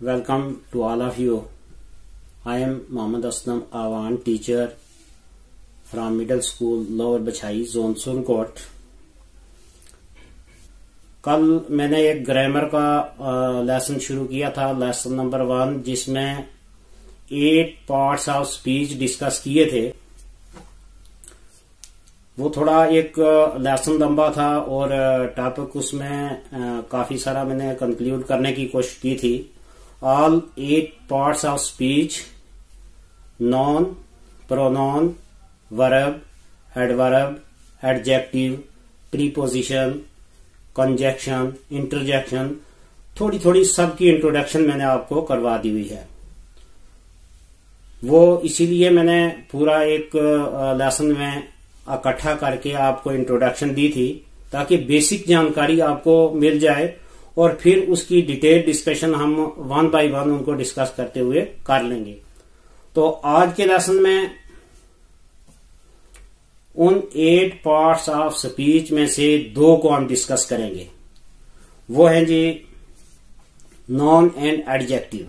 Welcome to all of you. I am Mohammad Aslam Awan, teacher from Middle School Lower Bachai, Zone Sunkoट। कल मैंने एक grammar का lesson शुरू किया था, लेसन नंबर 1, जिसमें 8 पार्ट्स ऑफ स्पीच डिस्कस किए थे। वो थोड़ा एक लेसन लंबा था और टॉपिक उसमें काफी सारा मैंने कंक्लूड करने की कोशिश की थी। All 8 parts of speech, non, pronoun, verb, adverb, adjective, preposition, conjunction, interjection, थोड़ी थोड़ी सबकी इंट्रोडक्शन मैंने आपको करवा दी हुई है। वो इसीलिए मैंने पूरा एक लेसन में इकट्ठा करके आपको इंट्रोडक्शन दी थी, ताकि बेसिक जानकारी आपको मिल जाए और फिर उसकी डिटेल डिस्कशन हम 1 बाय 1 उनको डिस्कस करते हुए कर लेंगे। तो आज के लेसन में उन 8 पार्ट्स ऑफ स्पीच में से 2 को हम डिस्कस करेंगे। वो है जी नॉन एंड एडजेक्टिव।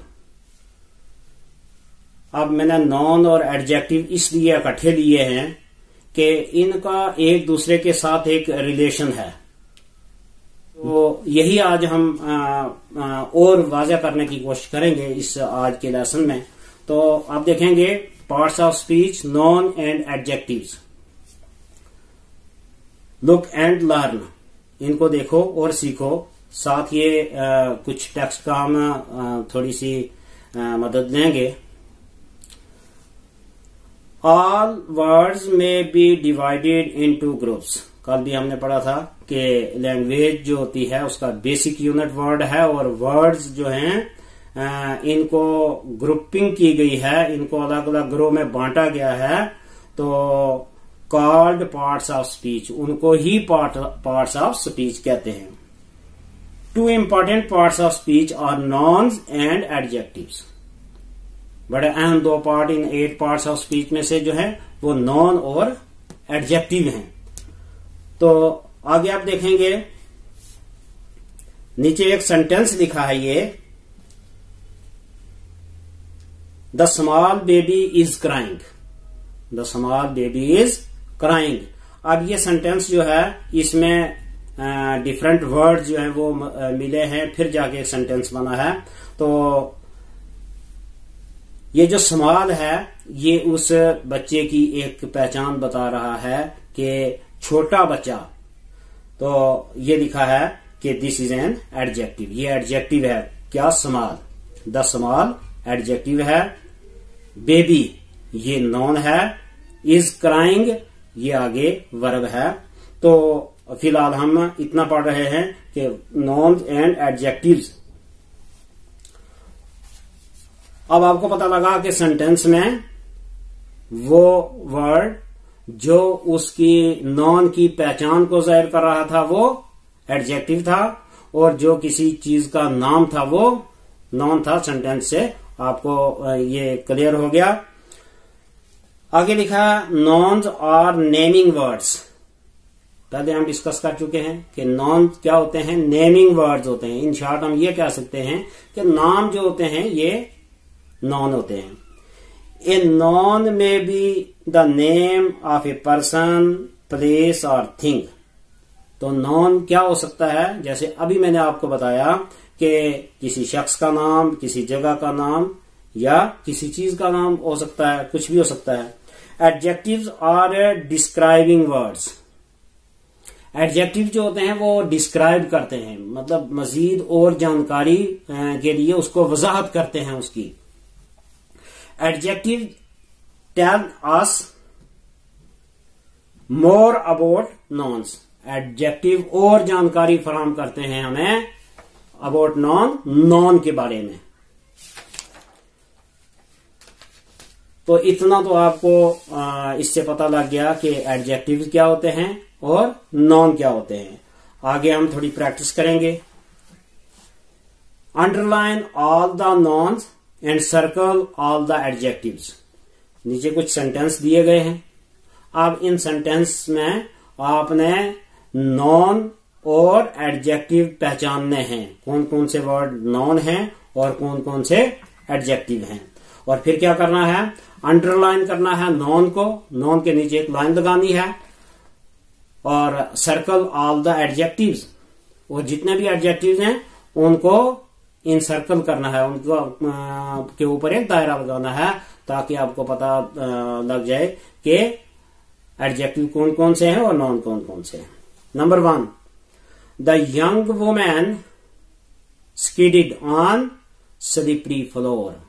अब मैंने नॉन और एडजेक्टिव इसलिए इकट्ठे लिए हैं कि इनका एक दूसरे के साथ एक रिलेशन है। तो यही आज हम और वाज़ा करने की कोशिश करेंगे इस आज के लेसन में। तो आप देखेंगे parts of speech, non and adjectives. Look and learn, इनको देखो और सीखो। साथ ये कुछ टेक्स्ट का हम थोड़ी सी मदद लेंगे। ऑल वर्ड्स में बी डिवाइडेड इनटू ग्रुप्स। कल भी हमने पढ़ा था कि लैंग्वेज जो होती है उसका बेसिक यूनिट वर्ड है और वर्ड्स जो हैं इनको ग्रुपिंग की गई है, इनको अलग अलग ग्रुप में बांटा गया है। तो कॉल्ड पार्ट्स ऑफ स्पीच, उनको ही पार्ट्स ऑफ स्पीच कहते हैं। 2 important parts of speech are nouns and adjectives. बड़े अहम 2 part in 8 parts of speech में से जो है वो नॉन और एडजेक्टिव हैं। तो आगे आप देखेंगे नीचे एक सेंटेंस लिखा है ये, the small baby is crying. The small baby is crying. अब ये सेंटेंस जो है इसमें डिफरेंट वर्ड जो है वो मिले हैं, फिर जाके एक सेंटेंस बना है। तो ये जो स्मॉल है ये उस बच्चे की एक पहचान बता रहा है कि छोटा बच्चा। तो ये लिखा है कि दिस इज एन एडजेक्टिव। ये एडजेक्टिव है क्या? स्मॉल। द स्मॉल एडजेक्टिव है, बेबी ये नॉन है, इज क्राइंग ये आगे वर्ब है। तो फिलहाल हम इतना पढ़ रहे हैं कि नॉन एंड एडजेक्टिव्स। अब आपको पता लगा कि सेंटेंस में वो वर्ड जो उसकी नॉन की पहचान को जाहिर कर रहा था वो एडजेक्टिव था, और जो किसी चीज का नाम था वो नॉन था। सेंटेंस से आपको ये क्लियर हो गया। आगे लिखा नॉन्स आर नेमिंग वर्ड्स। पहले हम डिस्कस कर चुके हैं कि नॉन क्या होते हैं, नेमिंग वर्ड्स होते हैं। इन शॉर्ट हम ये कह सकते हैं कि नाम जो होते हैं ये नॉन होते हैं। ए नॉन में be the name of a person, place और थिंग। तो नॉन क्या हो सकता है? जैसे अभी मैंने आपको बताया कि किसी शख्स का नाम, किसी जगह का नाम या किसी चीज का नाम हो सकता है, कुछ भी हो सकता है। Adjectives are describing words. Adjective जो होते हैं वो डिस्क्राइब करते हैं, मतलब मजीद और जानकारी के लिए उसको वजाहत करते हैं उसकी। Adjective tell us more about nouns. Adjective और जानकारी फराहम करते हैं हमें about noun के बारे में। तो इतना तो आपको इससे पता लग गया कि एडजेक्टिव क्या होते हैं और नॉन क्या होते हैं। आगे हम थोड़ी प्रैक्टिस करेंगे। Underline all the nouns and circle all the adjectives. नीचे कुछ सेंटेंस दिए गए हैं। अब इन सेंटेंस में आपने नॉन और एडजेक्टिव पहचानने हैं, कौन कौन से वर्ड नॉन हैं और कौन कौन से एडजेक्टिव हैं। और फिर क्या करना है, अंडरलाइन करना है नॉन को, नॉन के नीचे एक लाइन लगानी है और सर्कल ऑल द एडजेक्टिव्स, और जितने भी एडजेक्टिव्स हैं उनको इनसर्कल करना है, उनको के ऊपर एक दायरा लगाना है ताकि आपको पता लग जाए कि एडजेक्टिव कौन कौन से हैं और नॉन कौन कौन से हैं। Number 1, the young woman skidded on slippery floor.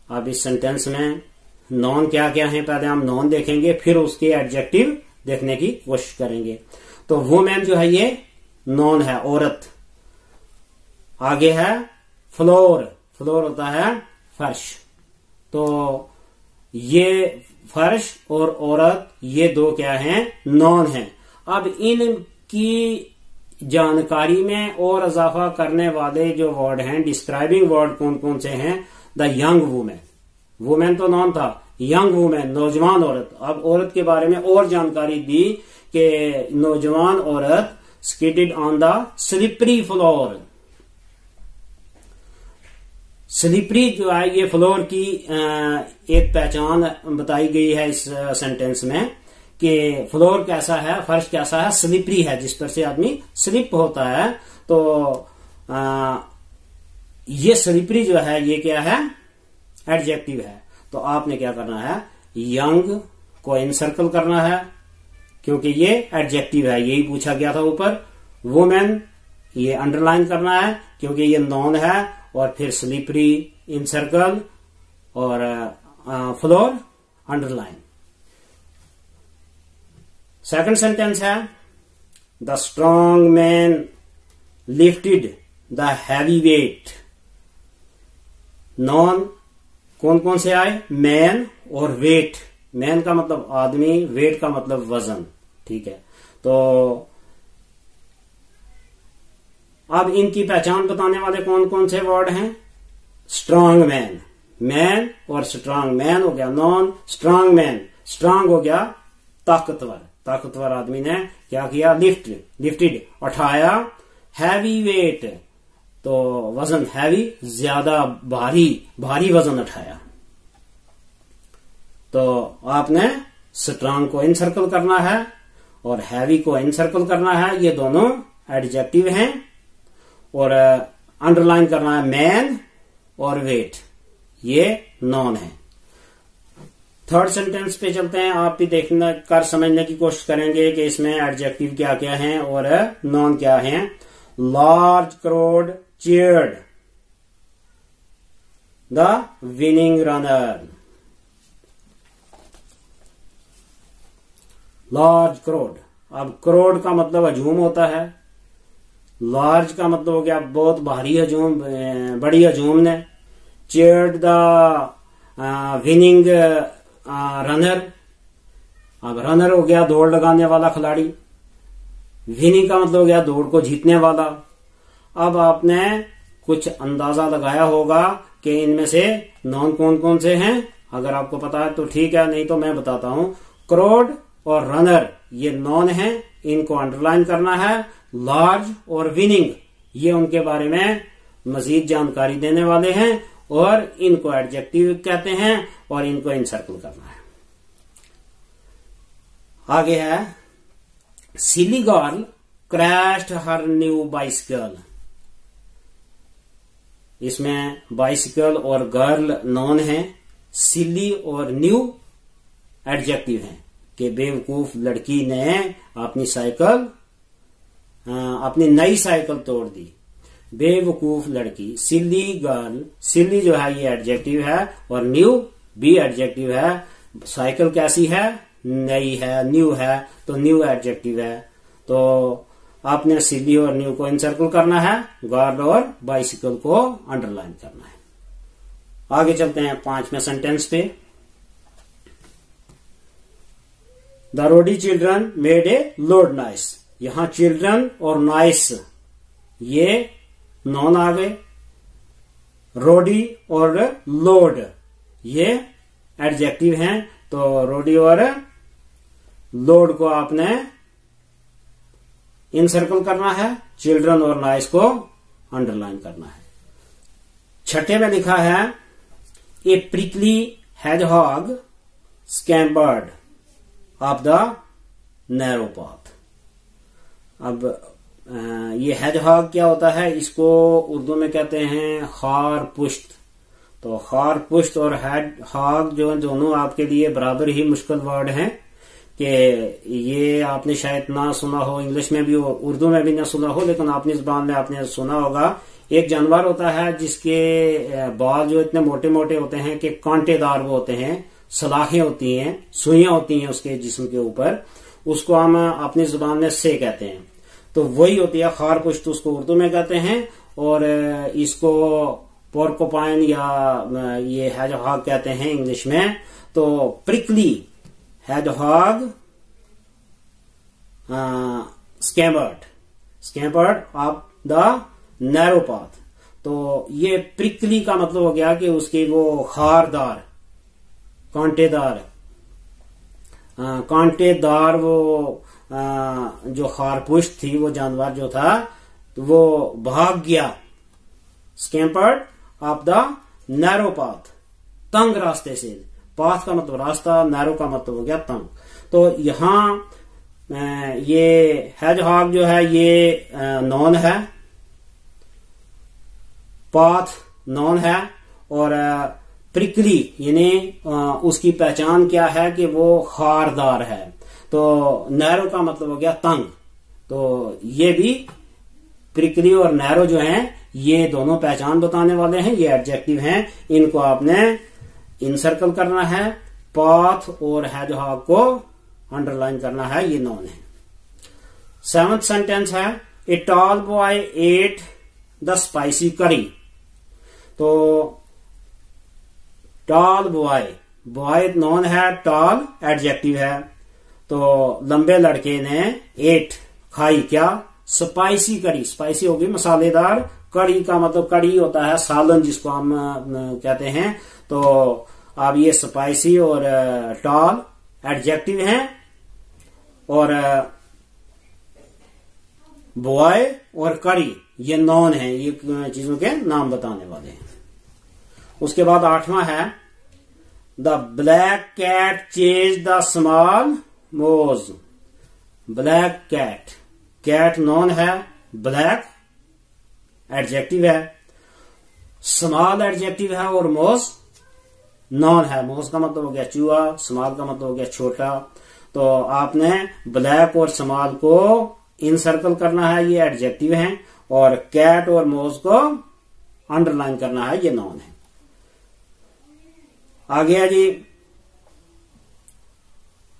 अब इस सेंटेंस में नॉन क्या क्या है, पहले हम नॉन देखेंगे फिर उसके एडजेक्टिव देखने की कोशिश करेंगे। तो वुमेन जो है ये नॉन है, औरत। आगे है फ्लोर, फ्लोर होता है फर्श। तो ये फर्श और औरत ये दो क्या हैं, नॉन हैं। अब इनकी जानकारी में और इजाफा करने वाले जो वर्ड हैं, डिस्क्राइबिंग वर्ड कौन कौन से हैं, द यंग वुमेन, वुमेन तो नॉन था, यंग वुमेन नौजवान औरत। अब औरत के बारे में और जानकारी दी कि नौजवान औरत skidded on the slippery floor. Slippery जो है ये फ्लोर की एक पहचान बताई गई है इस सेंटेंस में कि फ्लोर कैसा है, फर्श कैसा है, स्लिपरी है, जिस पर से आदमी स्लिप होता है। तो ये स्लिपरी जो है ये क्या है, एडजेक्टिव है। तो आपने क्या करना है, यंग को इनसर्कल करना है क्योंकि ये एडजेक्टिव है, यही पूछा गया था ऊपर। वुमेन ये अंडरलाइन करना है क्योंकि ये नॉन है, और फिर स्लिपरी इनसर्कल और फ्लोर अंडरलाइन। सेकंड सेंटेंस है, the strong man lifted the heavy weight. Non कौन कौन से आए, मैन और वेट। मैन का मतलब आदमी, वेट का मतलब वजन, ठीक है। तो अब इनकी पहचान बताने वाले कौन कौन से वर्ड हैं, स्ट्रांग मैन, मैन और स्ट्रांग। मैन हो गया नॉन, स्ट्रांग मैन, स्ट्रांग हो गया ताकतवर, ताकतवर आदमी ने क्या किया, लिफ्टेड उठाया, हैवी वेट तो वजन, हैवी ज्यादा भारी, भारी वजन उठाया। तो आपने स्ट्रांग को इनसर्कल करना है और हैवी को इनसर्कल करना है, ये दोनों एडजेक्टिव हैं। और अंडरलाइन करना है मैन और वेट, ये नॉन है। थर्ड सेंटेंस पे चलते हैं, आप भी देखना कर समझने की कोशिश करेंगे कि इसमें एडजेक्टिव क्या क्या हैं और नॉन क्या हैं। Large crowd cheered the winning runner. Large crowd, अब क्राउड का मतलब हजूम होता है, लार्ज का मतलब हो गया बहुत भारी हजूम, बड़ी हजूम ने। चीयर्ड द विनिंग रनर, अब रनर हो गया दौड़ लगाने वाला खिलाड़ी, विनिंग का मतलब हो गया दौड़ को जीतने वाला। अब आपने कुछ अंदाजा लगाया होगा कि इनमें से नॉन कौन कौन से हैं, अगर आपको पता है तो ठीक है, नहीं तो मैं बताता हूं। क्राउड और रनर ये नॉन है, इनको अंडरलाइन करना है। लार्ज और विनिंग ये उनके बारे में मजीद जानकारी देने वाले हैं और इनको एडजेक्टिव कहते हैं और इनको इनसर्कल करना है। आगे है, सिली गर्ल क्रैश्ड हर न्यू बाइसिकल। इसमें बाइसिकल और गर्ल नॉन है, सिली और न्यू एडजेक्टिव है कि बेवकूफ लड़की ने अपनी साइकिल, अपनी नई साइकिल तोड़ दी। बेवकूफ लड़की, सिली गर्ल, सिली जो है ये एडजेक्टिव है और न्यू भी एडजेक्टिव है। साइकिल कैसी है, नई है, न्यू है, तो न्यू एडजेक्टिव है। तो आपने सिली और न्यू को इनसर्कल करना है, गर्ल और बाइसिकल को अंडरलाइन करना है। आगे चलते हैं 5वें सेंटेंस पे। The rowdy children made a loud noise. यहां चिल्ड्रन और नाइस ये नॉन आ गए, रोडी और लोड ये एडजेक्टिव हैं। तो रोडी और लोड को आपने इनसर्कल करना है, चिल्ड्रन और नाइस को अंडरलाइन करना है। छठे में लिखा है ए prickly hedgehog scampered up the narrow path। अब ये hedgehog क्या होता है, इसको उर्दू में कहते हैं खार पुश्त। तो खार पुश्त और hedgehog जो दोनों आपके लिए बराबर ही मुश्किल वर्ड हैं कि ये आपने शायद ना सुना हो, इंग्लिश में भी उर्दू में भी ना सुना हो, लेकिन अपनी जुबान में आपने सुना होगा। एक जानवर होता है जिसके बाल जो इतने मोटे मोटे होते हैं कि कांटेदार वो होते हैं, सलाखें होती हैं, सुइयां होती हैं उसके जिस्म के ऊपर, उसको हम अपनी जुबान में से कहते हैं। तो वही होती है खार पुश्त, उसको उर्दू में कहते हैं, और इसको पोर्कोपाइन या ये hedgehog कहते हैं इंग्लिश में। तो prickly hedgehog scampered up the narrow path। तो ये प्रिकली का मतलब हो गया कि उसकी वो खारदार कांटेदार वो जो खारपुश्त थी, वो जानवर जो था वो भाग गया। स्कैम्पर्ड अप द नैरो पाथ, तंग रास्ते से। पाथ का मतलब रास्ता, नैरो का मतलब हो गया तंग। तो यहां ये hedgehog जो है ये नॉन है, पाथ नॉन है, और प्रिकली यानी उसकी पहचान क्या है कि वो खारदार है। तो नैरो का मतलब हो गया तंग। तो ये भी प्रिकली और नैरो जो हैं ये दोनों पहचान बताने वाले हैं, ये एडजेक्टिव हैं। इनको आपने इनसर्कल करना है, पाथ और hedgehog को अंडरलाइन करना है, ये नॉन है। 7th सेंटेंस है a tall boy at the spicy करी। तो टॉल बॉय नॉन है, टॉल एडजेक्टिव है। तो लंबे लड़के ने एट खाई क्या, स्पाइसी करी। स्पाइसी होगी मसालेदार, कड़ी का मतलब कड़ी होता है सालन जिसको हम कहते हैं। तो अब ये स्पाइसी और टॉल एडजेक्टिव हैं, और बॉय और कड़ी ये नॉन है, ये चीजों के नाम बताने वाले हैं। उसके बाद 8वां है the black cat chase the small mouse. Black cat, cat noun है, ब्लैक एडजेक्टिव है, स्मॉल एडजेक्टिव है, और मोज नॉन है। मोज का मतलब हो गया चूहा, स्मॉल का मतलब हो गया छोटा। तो आपने ब्लैक और स्मॉल को इनसर्कल करना है, ये एडजेक्टिव हैं, और कैट और मोज को अंडरलाइन करना है, ये नॉन है। आगे है जी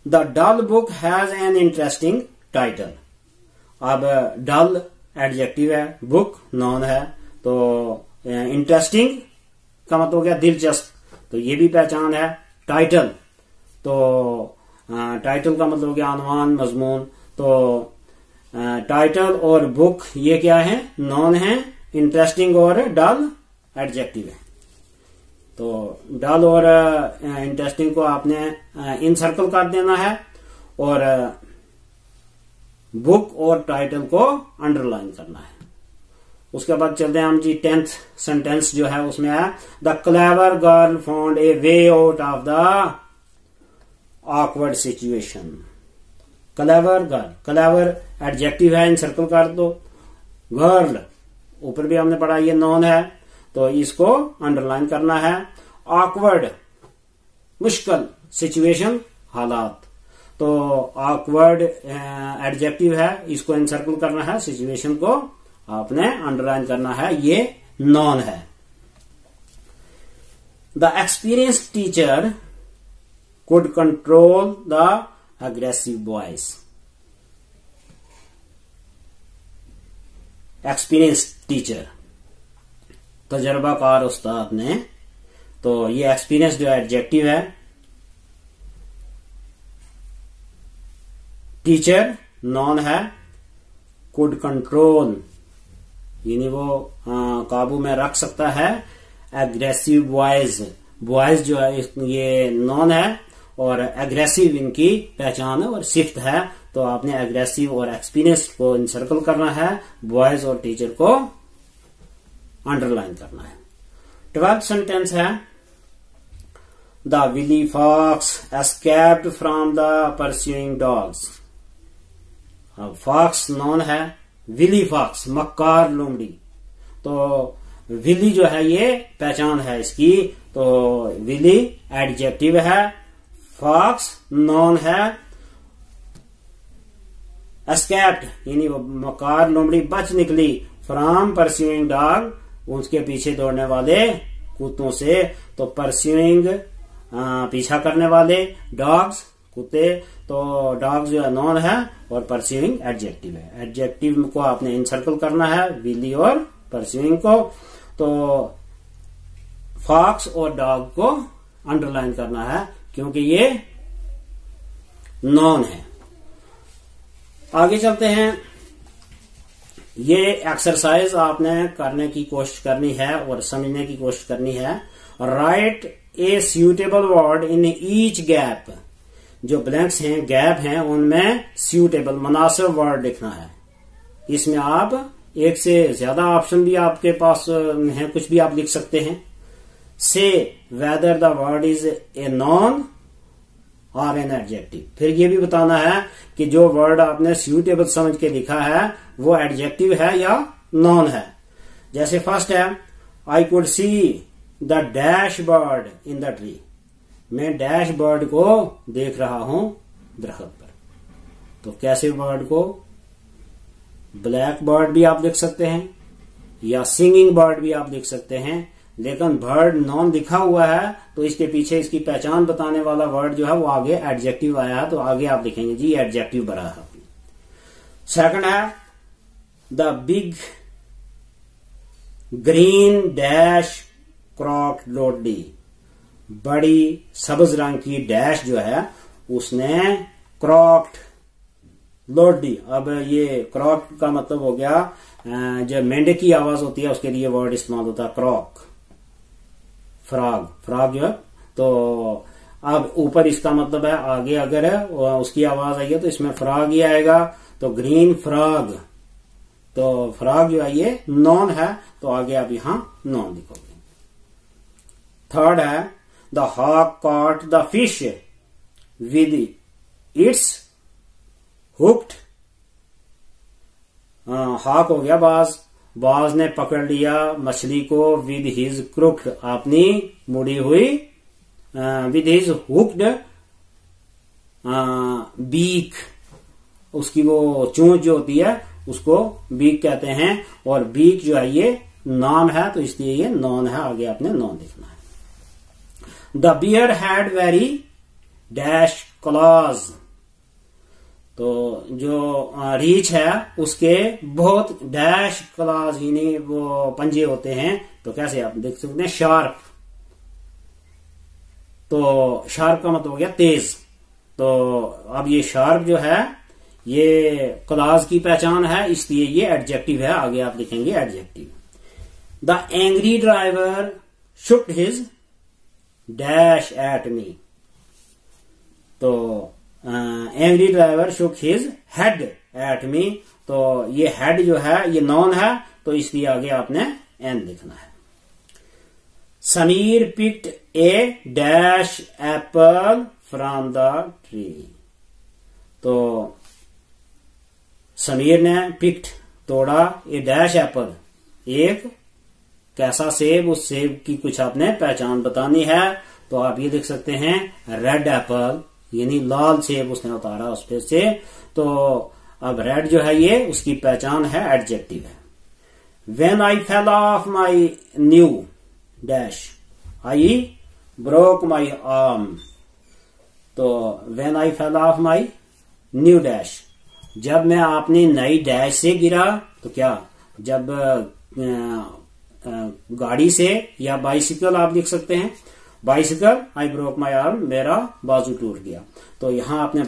the dull book has an interesting title. अब डल एडजेक्टिव है, बुक नॉन है। तो इंटरेस्टिंग का मतलब हो गया दिलचस्प, तो ये भी पहचान है। टाइटल, तो टाइटल का मतलब हो गया अनवान, मजमून। तो टाइटल और बुक ये क्या है, नॉन है। इंटरेस्टिंग और डल एडजेक्टिव है। तो डल और इंटरेस्टिंग को आपने इनसर्कल कर देना है, और बुक और टाइटल को अंडरलाइन करना है। उसके बाद चलते हैं हम जी 10th सेंटेंस जो है उसमें है the clever girl found a way out of the awkward situation. Clever girl, clever adjective है, इनसर्कल कर दो। गर्ल ऊपर भी हमने पढ़ा ये नॉन है, तो इसको अंडरलाइन करना है। ऑकवर्ड मुश्किल, सिचुएशन हालात, तो ऑकवर्ड एडजेक्टिव है, इसको इनसर्कल करना है। सिचुएशन को आपने अंडरलाइन करना है, ये नॉन है। The experienced teacher could control the aggressive boys। Experienced teacher, तजर्बाकार उस्ताद ने। तो ये एक्सपीरियंस जो एडजेक्टिव है। टीचर नॉन है, कुड कंट्रोल यानी वो काबू में रख सकता है। एग्रेसिव बॉयज, बॉयज जो है ये नॉन है, और एग्रेसिव इनकी पहचान है और सिफ्त है। तो आपने एग्रेसिव और एक्सपीरियंस को इनसर्कल करना है, बॉयज और टीचर को अंडरलाइन करना है। 12th सेंटेंस है the wily fox escaped from the pursuing dogs. अब फॉक्स नॉन है, विली फॉक्स मक्कार लोमड़ी, तो विली जो है ये पहचान है इसकी, तो विली एडजेक्टिव है, फॉक्स नॉन है, एस्केप्ड यानी वो मक्कार लोमड़ी बच निकली, फ्रॉम परस्यूइंग डॉग उसके पीछे दौड़ने वाले कुत्तों से, तो परस्यूइंग पीछा करने वाले, डॉग्स कुत्ते, तो डॉग्स जो है नॉन है और परस्यूइंग एडजेक्टिव है। एडजेक्टिव को आपने इनसर्कल करना है विली और परस्यूइंग को, तो फॉक्स और डॉग को अंडरलाइन करना है क्योंकि ये नॉन है। आगे चलते हैं। ये एक्सरसाइज आपने करने की कोशिश करनी है और समझने की कोशिश करनी है। Right a suitable word in each gap, जो ब्लैंक्स हैं गैप हैं उनमें सूटेबल मुनासिब वर्ड लिखना है। इसमें आप एक से ज्यादा ऑप्शन भी आपके पास हैं, कुछ भी आप लिख सकते हैं। से whether the word is a non और एन एडजेक्टिव, फिर ये भी बताना है कि जो वर्ड आपने सूटेबल समझ के लिखा है वो एडजेक्टिव है या नॉन है। जैसे फर्स्ट है I could see the dash bird in the tree, मैं डैश बर्ड को देख रहा हूं दरख्त पर। तो कैसे बर्ड को, ब्लैक बर्ड भी आप लिख सकते हैं या सिंगिंग बर्ड भी आप लिख सकते हैं, लेकिन बर्ड नॉन लिखा हुआ है तो इसके पीछे इसकी पहचान बताने वाला वर्ड जो है वो आगे एडजेक्टिव आया है, तो आगे आप लिखेंगे जी एडजेक्टिव बना है। सेकंड है the big green dash crocodile, बड़ी सब्ज रंग की डैश जो है उसने क्रॉक्ड लोडी। अब ये क्रॉक्ड का मतलब हो गया जो मेंढक की आवाज होती है उसके लिए वर्ड इस्तेमाल होता है क्रॉक। फ्रॉग, फ्रॉग जो है, तो अब ऊपर इसका मतलब है आगे अगर है उसकी आवाज आई है तो इसमें फ्रॉग ही आएगा, तो ग्रीन फ्रॉग, तो फ्रॉग जो है ये नॉन है, तो आगे आप यहां नॉन लिखोगे। थर्ड है the hawk caught the fish with its hooked, hawk हो गया बाज, बाज ने पकड़ लिया मछली को विद हिज क्रुक्ड, अपनी मुड़ी हुई, विद हिज हुक्ड बीक, उसकी वो चोंच जो होती है उसको बीक कहते हैं, और बीक जो है ये नॉन है तो इसलिए ये नॉन है, आगे आपने नॉन लिखना है। The bear had very dash claws, तो जो रीछ है उसके बहुत डैश क्लॉज यानी वो पंजे होते हैं, तो कैसे आप देख सकते हैं शार्प, तो शार्प का मतलब हो गया तेज, तो अब ये शार्प जो है ये क्लॉज की पहचान है इसलिए ये एडजेक्टिव है, आगे आप लिखेंगे एडजेक्टिव। द angry driver shook his dash at me, तो angry driver shook his head at me, तो ये हेड जो है ये नॉन है तो इसलिए आगे आपने एन लिखना है। Sameer picked A dash Apple from the tree, तो समीर ने पिक्ड तोड़ा ए डैश एप्पल, एक कैसा सेब, उस सेब की कुछ आपने पहचान बतानी है, तो आप ये लिख सकते हैं रेड एप्पल यानी लाल सेब उसने उतारा उस पे से, तो अब रेड जो है ये उसकी पहचान है, एडजेक्टिव है। When I fell off my new dash, I broke my arm, तो when I fell off my new dash, जब मैं अपनी नई डैश से गिरा, तो क्या, जब गाड़ी से या बाइसिकल आप लिख सकते हैं, bicycle I broke my arm, मेरा बाजू टूट गया, तो यहां आपने